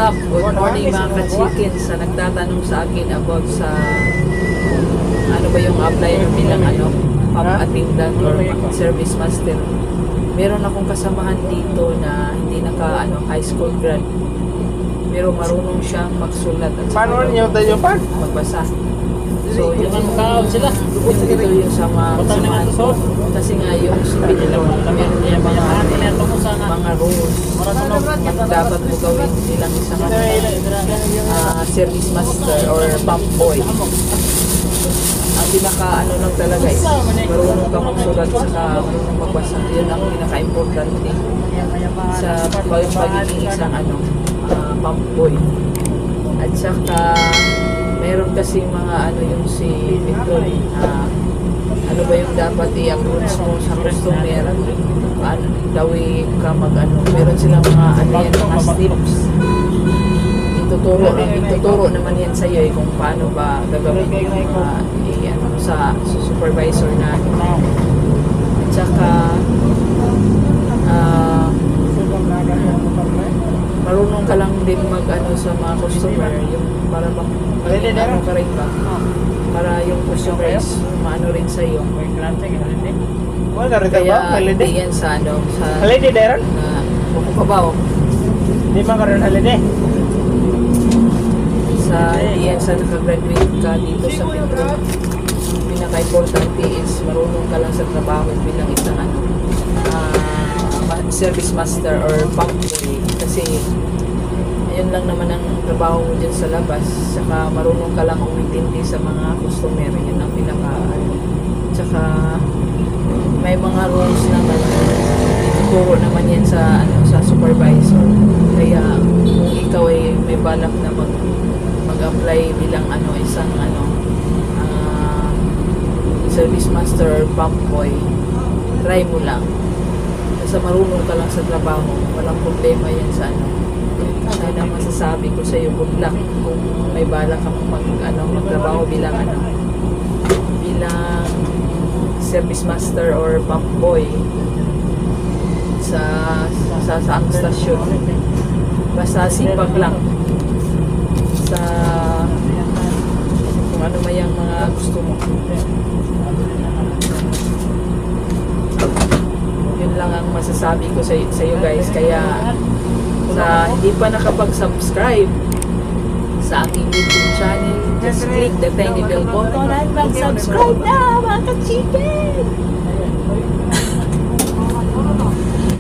up? Good morning mga ka-chicken sa nagtatanong sa akin about sa ano ba yung apply bilang pump attendant or service master. Meron akong kasamahan dito na hindi high school grad. Pero marunong siyang magsulat at magbasa. So, yung dito yung sa mga kasamahan ko. Kasi nga yung civil law, meron niya mga rules. Dapat mo gawin bilang isang service master or pump boy. Ang pinaka lang talaga is marunong ka magsulat saka marunong magbasa. Yun ang pinaka-importante sa pagiging isang pump boy. At saka meron kasi mga yung si Victor ano ba yung dapat i-approach mo sa customer, ano daw ka meron silang mga mga steps. Ituturo naman yan sa iyo kung paano ba gagawin yung sa supervisor na. At saka marunong ka lang din sa mga customer, yung para bang ka rin ba para yung customer is maano rin sa iyo. Kaya hindi yan sa sa holiday Darren? Bukukabaw Di ba karon holiday? sa hindi yan sa nakagraduate ka dito sa Metro. Pinaka-importante is marunong ka lang sa trabaho bilang isang service master or pump boy, kasi yun lang naman ang trabaho mo dyan sa labas. Saka marunong ka lang umintindi sa mga customer, yun ang pinaka saka may mga rules naman ituturo naman yan sa sa supervisor. Kaya kung ikaw ay may balak na mag-apply bilang isang service master or pump boy, try mo lang. Basta marunong ka lang sa trabaho, walang problema yan sa Sana masasabi ko sa iyo, good luck kung may balak kang magtrabaho bilang bilang service master or pump boy sa ang stasyon. Basta sipag lang sa kung ano man yung mga gusto mo. Yun lang ang masasabi ko sa iyo guys. Kaya sa hindi pa nakapag-subscribe sa aking YouTube channel, just click the tiny bell button at mag-subscribe na mga ka-chicken!